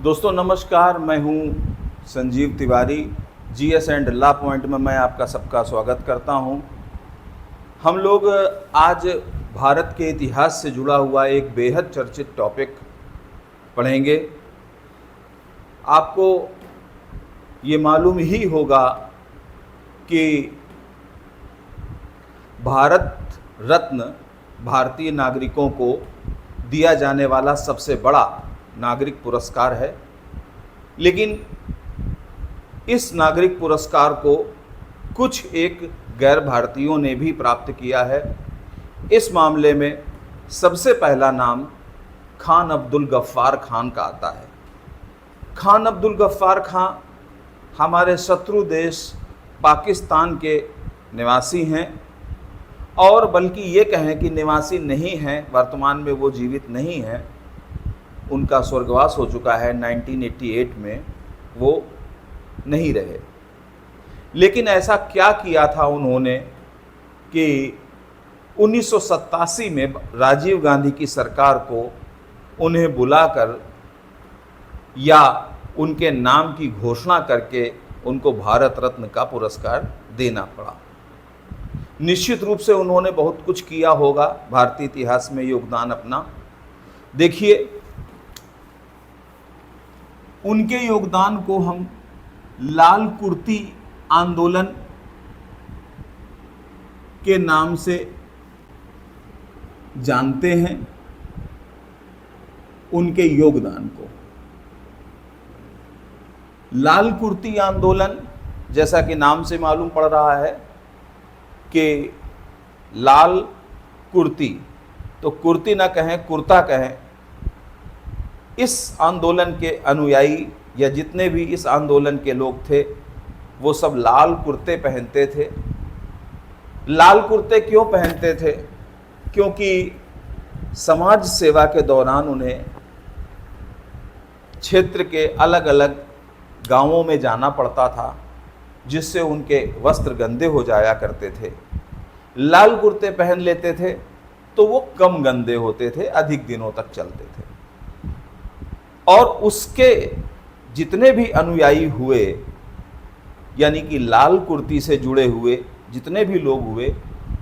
दोस्तों नमस्कार, मैं हूं Sanjeev Tiwari. GS and law point में मैं आपका सबका स्वागत करता हूं। हम लोग आज भारत के इतिहास से जुड़ा हुआ एक बेहद चर्चित टॉपिक पढ़ेंगे। आपको ये मालूम ही होगा कि भारत रत्न भारतीय नागरिकों को दिया जाने वाला सबसे बड़ा नागरिक पुरस्कार है, लेकिन इस नागरिक पुरस्कार को कुछ एक गैर भारतीयों ने भी प्राप्त किया है। इस मामले में सबसे पहला नाम खान अब्दुल गफ्फार खान का आता है। खान अब्दुल गफ्फार खान हमारे शत्रु देश पाकिस्तान के निवासी हैं, और बल्कि ये कहें कि निवासी नहीं हैं, वर्तमान में वो जीवित नहीं हैं, उनका स्वर्गवास हो चुका है। 1988 में वो नहीं रहे। लेकिन ऐसा क्या किया था उन्होंने कि 1987 में राजीव गांधी की सरकार को उन्हें बुलाकर या उनके नाम की घोषणा करके उनको भारत रत्न का पुरस्कार देना पड़ा। निश्चित रूप से उन्होंने बहुत कुछ किया होगा भारतीय इतिहास में योगदान अपना। देखिए, उनके योगदान को हम लाल कुर्ती आंदोलन के नाम से जानते हैं। उनके योगदान को लाल कुर्ती आंदोलन, जैसा कि नाम से मालूम पड़ रहा है कि लाल कुर्ती, तो कुर्ती ना कहें कुर्ता कहें। इस आंदोलन के अनुयायी या जितने भी इस आंदोलन के लोग थे वो सब लाल कुर्ते पहनते थे। लाल कुर्ते क्यों पहनते थे? क्योंकि समाज सेवा के दौरान उन्हें क्षेत्र के अलग अलग गांवों में जाना पड़ता था, जिससे उनके वस्त्र गंदे हो जाया करते थे। लाल कुर्ते पहन लेते थे तो वो कम गंदे होते थे, अधिक दिनों तक चलते थे। और उसके जितने भी अनुयायी हुए, यानी कि लाल कुर्ती से जुड़े हुए जितने भी लोग हुए,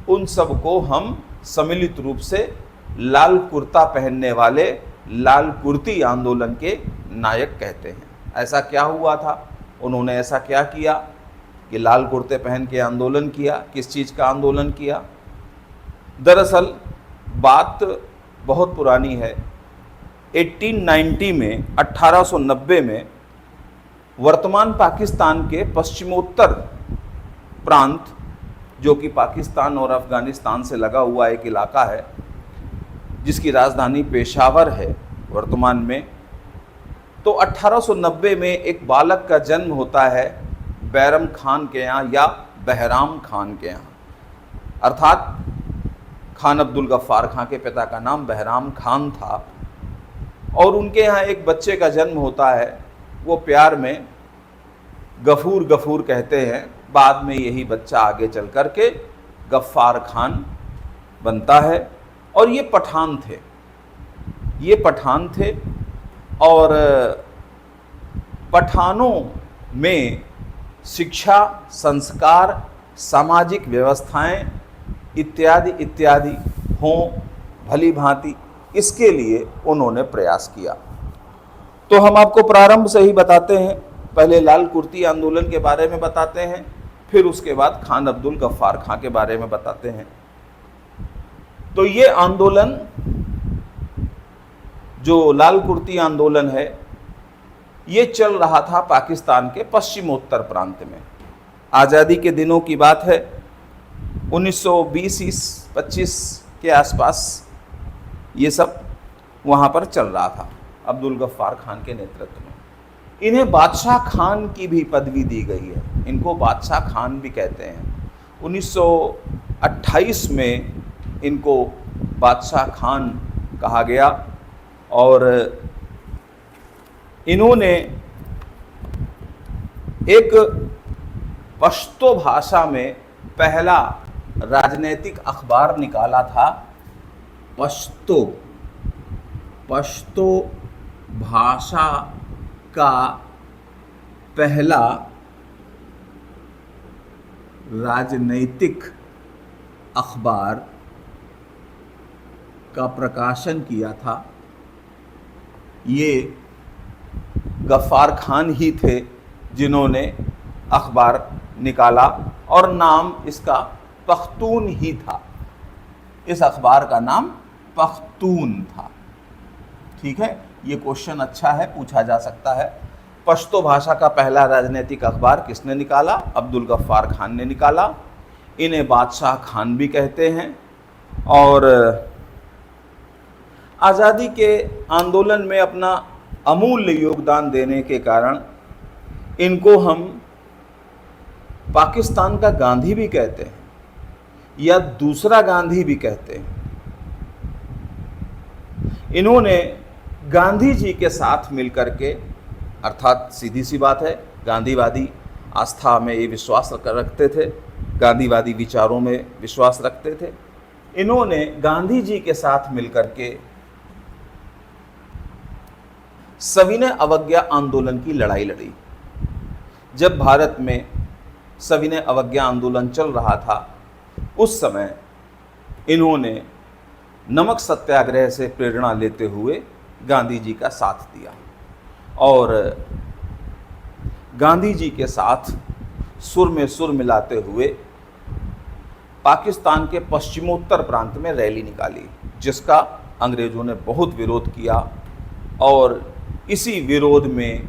उन सबको हम सम्मिलित रूप से लाल कुर्ता पहनने वाले लाल कुर्ती आंदोलन के नायक कहते हैं। ऐसा क्या हुआ था? उन्होंने ऐसा क्या किया कि लाल कुर्ते पहन के आंदोलन किया? किस चीज़ का आंदोलन किया? दरअसल बात बहुत पुरानी है। 1890 में 1890 में वर्तमान पाकिस्तान के पश्चिमोत्तर प्रांत, जो कि पाकिस्तान और अफ़गानिस्तान से लगा हुआ एक इलाका है, जिसकी राजधानी पेशावर है वर्तमान में, तो 1890 में एक बालक का जन्म होता है बैरम खान के यहाँ या बहराम खान के यहाँ। अर्थात खान अब्दुल गफ्फार खान के पिता का नाम बहराम खान था, और उनके यहाँ एक बच्चे का जन्म होता है। वो प्यार में गफूर गफूर कहते हैं। बाद में यही बच्चा आगे चल कर के गफ्फार खान बनता है। और ये पठान थे, और पठानों में शिक्षा, संस्कार, सामाजिक व्यवस्थाएं इत्यादि इत्यादि हों भली भांति, इसके लिए उन्होंने प्रयास किया। तो हम आपको प्रारंभ से ही बताते हैं। पहले लाल कुर्ती आंदोलन के बारे में बताते हैं, फिर उसके बाद खान अब्दुल गफ्फार खान के बारे में बताते हैं। तो ये आंदोलन, जो लाल कुर्ती आंदोलन है, ये चल रहा था पाकिस्तान के पश्चिमोत्तर प्रांत में। आज़ादी के दिनों की बात है, 1920-25 के आसपास ये सब वहाँ पर चल रहा था अब्दुल गफ्फार खान के नेतृत्व में। इन्हें बादशाह खान की भी पदवी दी गई है। इनको बादशाह खान भी कहते हैं। 1928 में इनको बादशाह खान कहा गया, और इन्होंने एक पश्तो भाषा में पहला राजनीतिक अखबार निकाला था। पश्तो भाषा का पहला राजनैतिक अखबार का प्रकाशन किया था। ये गफ्फार खान ही थे जिन्होंने अखबार निकाला और नाम इसका पख्तून ही था। इस अखबार का नाम पख्तून था। ठीक है, ये क्वेश्चन अच्छा है, पूछा जा सकता है। पश्तो भाषा का पहला राजनीतिक अखबार किसने निकाला? अब्दुल गफ्फार खान ने निकाला। इन्हें बादशाह खान भी कहते हैं। और आज़ादी के आंदोलन में अपना अमूल्य योगदान देने के कारण इनको हम पाकिस्तान का गांधी भी कहते हैं या दूसरा गांधी भी कहते हैं। इन्होंने गांधी जी के साथ मिलकर के, अर्थात सीधी सी बात है, गांधीवादी आस्था में ये विश्वास रखते थे, गांधीवादी विचारों में विश्वास रखते थे। इन्होंने गांधी जी के साथ मिलकर के सविनय अवज्ञा आंदोलन की लड़ाई लड़ी। जब भारत में सविनय अवज्ञा आंदोलन चल रहा था, उस समय इन्होंने नमक सत्याग्रह से प्रेरणा लेते हुए गांधी जी का साथ दिया और गांधी जी के साथ सुर में सुर मिलाते हुए पाकिस्तान के पश्चिमोत्तर प्रांत में रैली निकाली, जिसका अंग्रेज़ों ने बहुत विरोध किया। और इसी विरोध में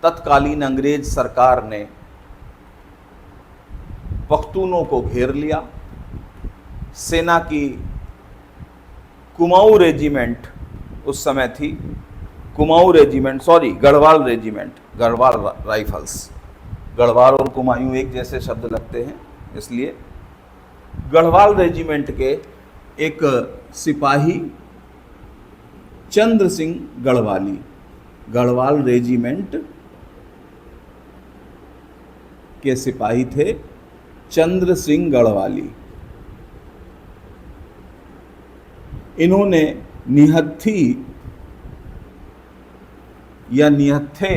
तत्कालीन अंग्रेज सरकार ने पख्तूनों को घेर लिया। सेना की कुमाऊं रेजिमेंट उस समय थी, Kumaon regiment, sorry Garhwal regiment, Garhwal rifles, Garhwal और कुमायूं एक जैसे शब्द लगते हैं, इसलिए गढ़वाल रेजिमेंट के एक सिपाही चंद्र सिंह गढ़वाली, गढ़वाल रेजिमेंट के सिपाही थे चंद्र सिंह गढ़वाली। इन्होंने निहत्थी या निहत्थे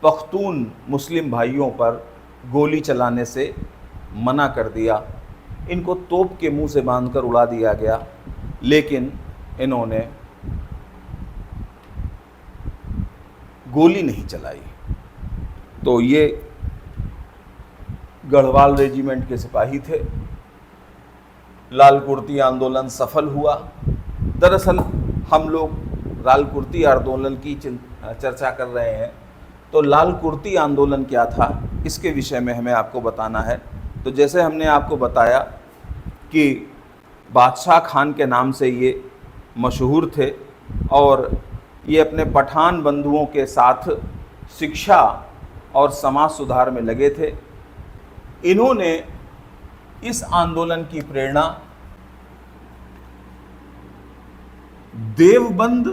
पख्तून मुस्लिम भाइयों पर गोली चलाने से मना कर दिया। इनको तोप के मुंह से बांधकर उड़ा दिया गया, लेकिन इन्होंने गोली नहीं चलाई। तो ये गढ़वाल रेजिमेंट के सिपाही थे। लाल कुर्ती आंदोलन सफल हुआ। दरअसल हम लोग लाल कुर्ती आंदोलन की चर्चा कर रहे हैं, तो लाल कुर्ती आंदोलन क्या था, इसके विषय में हमें आपको बताना है। तो जैसे हमने आपको बताया कि बादशाह खान के नाम से ये मशहूर थे और ये अपने पठान बंधुओं के साथ शिक्षा और समाज सुधार में लगे थे। इन्होंने इस आंदोलन की प्रेरणा देवबंद,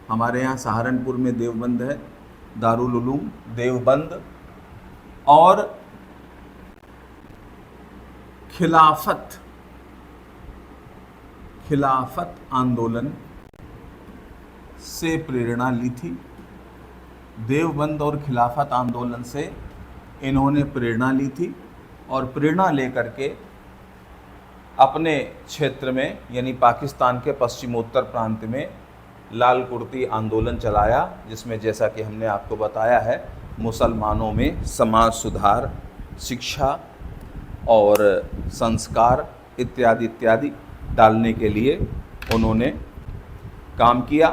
हमारे यहाँ सहारनपुर में देवबंद है, दारुल उलूम देवबंद, और खिलाफत आंदोलन से प्रेरणा ली थी। देवबंद और खिलाफत आंदोलन से इन्होंने प्रेरणा ली थी और प्रेरणा लेकर के अपने क्षेत्र में यानी पाकिस्तान के पश्चिमोत्तर प्रांत में लाल कुर्ती आंदोलन चलाया, जिसमें जैसा कि हमने आपको बताया है मुसलमानों में समाज सुधार, शिक्षा और संस्कार इत्यादि इत्यादि डालने के लिए उन्होंने काम किया।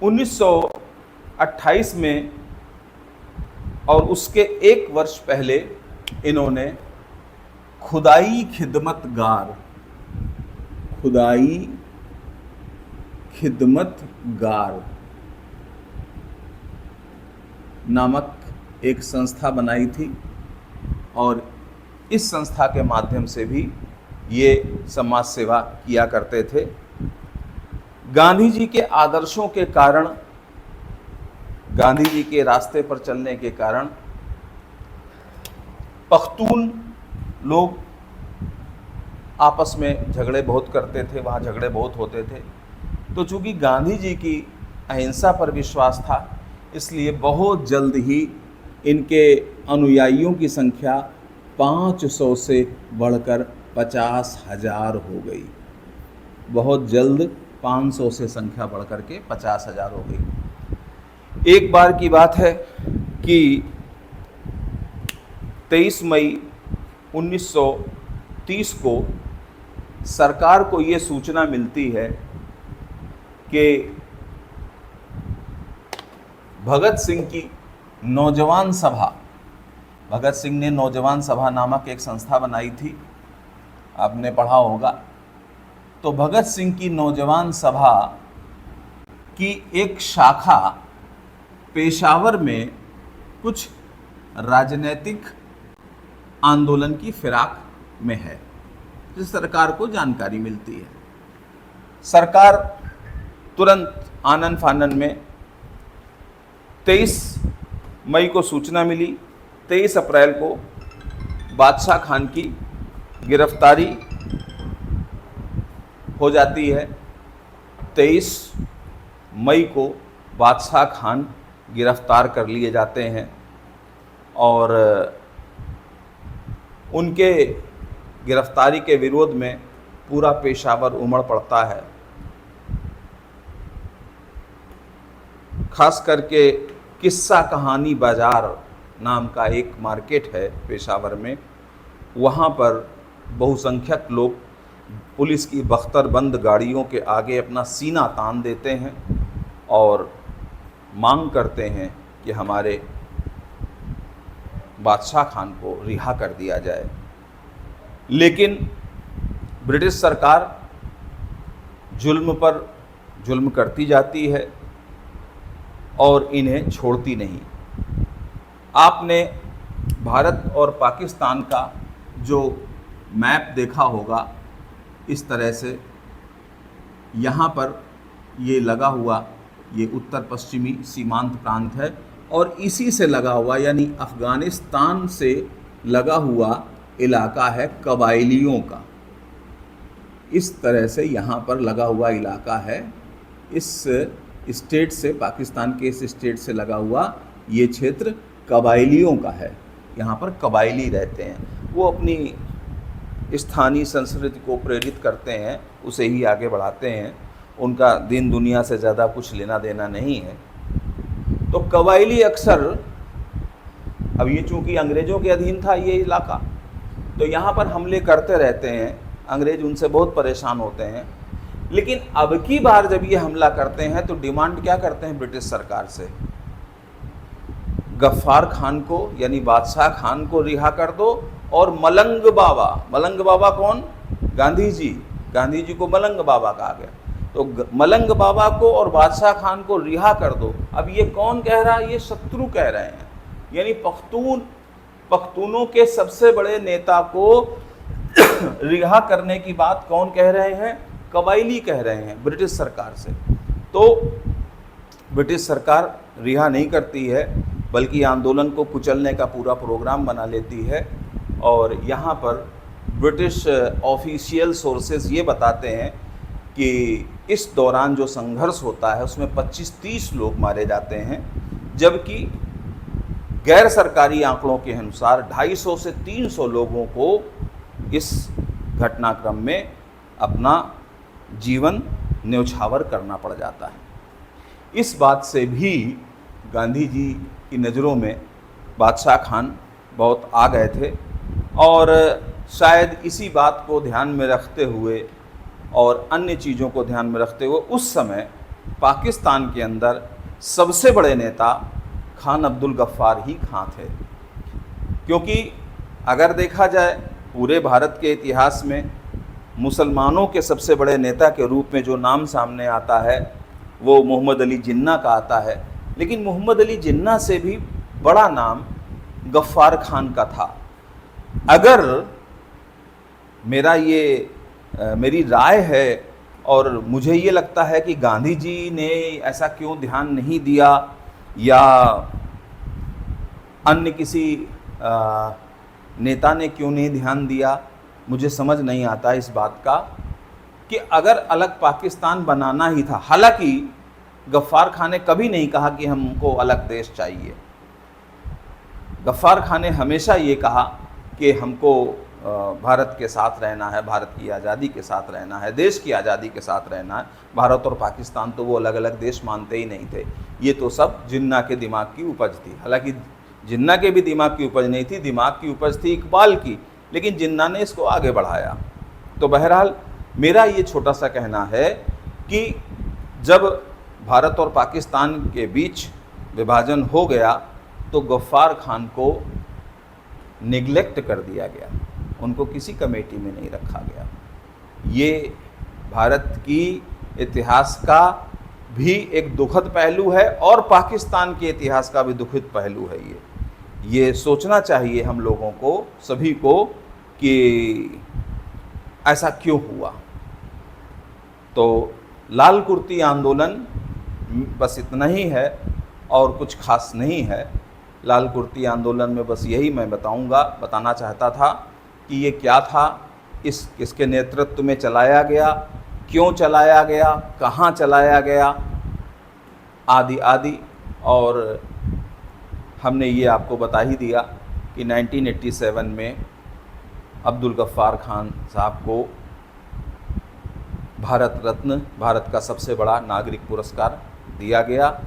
1928 में और उसके एक वर्ष पहले इन्होंने खुदाई खिदमतगार नामक एक संस्था बनाई थी और इस संस्था के माध्यम से भी ये समाज सेवा किया करते थे। गांधी जी के आदर्शों के कारण, गांधी जी के रास्ते पर चलने के कारण पख्तून लोग आपस में झगड़े बहुत करते थे, वहाँ झगड़े बहुत होते थे। तो चूँकि गांधी जी की अहिंसा पर विश्वास था, इसलिए बहुत जल्द ही इनके अनुयायियों की संख्या 500 से बढ़कर 50,000 हो गई। बहुत जल्द 500 से संख्या बढ़कर के 50,000 हो गई। एक बार की बात है कि 23 मई 1930 को सरकार को ये सूचना मिलती है कि भगत सिंह की नौजवान सभा, भगत सिंह ने नौजवान सभा नामक एक संस्था बनाई थी, आपने पढ़ा होगा। तो भगत सिंह की नौजवान सभा की एक शाखा पेशावर में कुछ राजनीतिक आंदोलन की फिराक में है, जिस सरकार को जानकारी मिलती है। सरकार तुरंत आनन फानन में 23 मई को सूचना मिली, 23 अप्रैल को बादशाह खान की गिरफ्तारी हो जाती है। 23 मई को बादशाह खान गिरफ्तार कर लिए जाते हैं और उनके गिरफ्तारी के विरोध में पूरा पेशावर उमड़ पड़ता है। खास करके किस्सा कहानी बाज़ार नाम का एक मार्केट है पेशावर में, वहाँ पर बहुसंख्यक लोग पुलिस की बख्तरबंद गाड़ियों के आगे अपना सीना तान देते हैं और मांग करते हैं कि हमारे बादशाह खान को रिहा कर दिया जाए। लेकिन ब्रिटिश सरकार जुल्म पर जुल्म करती जाती है और इन्हें छोड़ती नहीं। आपने भारत और पाकिस्तान का जो मैप देखा होगा, इस तरह से यहाँ पर ये लगा हुआ, ये उत्तर पश्चिमी सीमांत प्रांत है और इसी से लगा हुआ यानी अफ़गानिस्तान से लगा हुआ इलाका है कबायलियों का। इस तरह से यहाँ पर लगा हुआ इलाका है, इस स्टेट से, पाकिस्तान के इस स्टेट से लगा हुआ ये क्षेत्र कबायलियों का है। यहाँ पर कबायली रहते हैं, वो अपनी स्थानीय संस्कृति को प्रेरित करते हैं, उसे ही आगे बढ़ाते हैं, उनका दीन दुनिया से ज़्यादा कुछ लेना देना नहीं है। तो कबायली अक्सर, अब ये चूँकि अंग्रेज़ों के अधीन था ये इलाका, तो यहाँ पर हमले करते रहते हैं, अंग्रेज़ उनसे बहुत परेशान होते हैं। लेकिन अब की बार जब ये हमला करते हैं तो डिमांड क्या करते हैं ब्रिटिश सरकार से? गफ्फार खान को यानी बादशाह खान को रिहा कर दो और मलंग बाबा कौन? गांधी जी, गांधी जी को मलंग बाबा कहा गया, तो मलंग बाबा को और बादशाह खान को रिहा कर दो। अब ये कौन कह रहा है? ये शत्रु कह रहे हैं, यानी पख्तूनों के सबसे बड़े नेता को रिहा करने की बात कौन कह रहे हैं? कबायली कह रहे हैं ब्रिटिश सरकार से। तो ब्रिटिश सरकार रिहा नहीं करती है, बल्कि आंदोलन को कुचलने का पूरा प्रोग्राम बना लेती है। और यहाँ पर ब्रिटिश ऑफिशियल सोर्सेज ये बताते हैं कि इस दौरान जो संघर्ष होता है उसमें 25-30 लोग मारे जाते हैं, जबकि गैर सरकारी आंकड़ों के अनुसार 250 से 300 लोगों को इस घटनाक्रम में अपना जीवन न्यौछावर करना पड़ जाता है। इस बात से भी गांधी जी की नज़रों में बादशाह खान बहुत आ गए थे और शायद इसी बात को ध्यान में रखते हुए और अन्य चीज़ों को ध्यान में रखते हुए उस समय पाकिस्तान के अंदर सबसे बड़े नेता खान अब्दुल गफ्फार ही खां थे। क्योंकि अगर देखा जाए पूरे भारत के इतिहास में मुसलमानों के सबसे बड़े नेता के रूप में जो नाम सामने आता है वो मोहम्मद अली जिन्ना का आता है, लेकिन मोहम्मद अली जिन्ना से भी बड़ा नाम गफ्फार खान का था। अगर मेरी राय है और मुझे ये लगता है कि गांधी जी ने ऐसा क्यों ध्यान नहीं दिया या अन्य किसी नेता ने क्यों नहीं ध्यान दिया, मुझे समझ नहीं आता इस बात का कि अगर अलग पाकिस्तान बनाना ही था, हालांकि गफ्फार खान ने कभी नहीं कहा कि हमको अलग देश चाहिए। गफ्फार खान ने हमेशा ये कहा कि हमको भारत के साथ रहना है, भारत की आज़ादी के साथ रहना है, देश की आज़ादी के साथ रहना है। भारत और पाकिस्तान तो वो अलग अलग देश मानते ही नहीं थे। ये तो सब जिन्ना के दिमाग की उपज थी। हालांकि जिन्ना के भी दिमाग की उपज नहीं थी, दिमाग की उपज थी इकबाल की, लेकिन जिन्ना ने इसको आगे बढ़ाया। तो बहरहाल मेरा ये छोटा सा कहना है कि जब भारत और पाकिस्तान के बीच विभाजन हो गया तो गफ्फार खान को निगलेक्ट कर दिया गया, उनको किसी कमेटी में नहीं रखा गया। ये भारत की इतिहास का भी एक दुखद पहलू है और पाकिस्तान के इतिहास का भी दुखद पहलू है। ये सोचना चाहिए हम लोगों को, सभी को, कि ऐसा क्यों हुआ। तो लाल कुर्ती आंदोलन बस इतना ही है और कुछ खास नहीं है। लाल कुर्ती आंदोलन में बस यही मैं बताना चाहता था कि ये क्या था, किसके नेतृत्व में चलाया गया, क्यों चलाया गया, कहाँ चलाया गया, आदि आदि। और हमने ये आपको बता ही दिया कि 1987 में अब्दुल गफ्फार खान साहब को भारत रत्न, भारत का सबसे बड़ा नागरिक पुरस्कार दिया गया।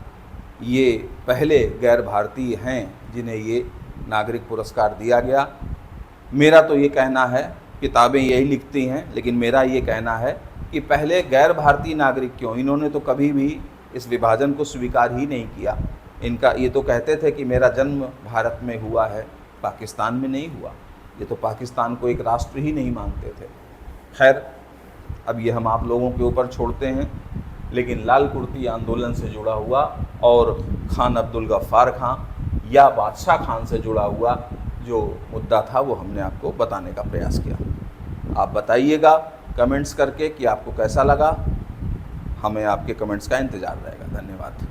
ये पहले गैर भारतीय हैं जिन्हें ये नागरिक पुरस्कार दिया गया। मेरा तो ये कहना है, किताबें यही लिखती हैं, लेकिन मेरा ये कहना है कि पहले गैर भारतीय नागरिक क्यों, इन्होंने तो कभी भी इस विभाजन को स्वीकार ही नहीं किया। इनका ये तो कहते थे कि मेरा जन्म भारत में हुआ है, पाकिस्तान में नहीं हुआ। ये तो पाकिस्तान को एक राष्ट्र ही नहीं मानते थे। खैर, अब ये हम आप लोगों के ऊपर छोड़ते हैं, लेकिन लाल कुर्ती आंदोलन से जुड़ा हुआ और खान अब्दुल गफ्फार खान या बादशाह खान से जुड़ा हुआ जो मुद्दा था वो हमने आपको बताने का प्रयास किया। आप बताइएगा कमेंट्स करके कि आपको कैसा लगा। हमें आपके कमेंट्स का इंतज़ार रहेगा। धन्यवाद।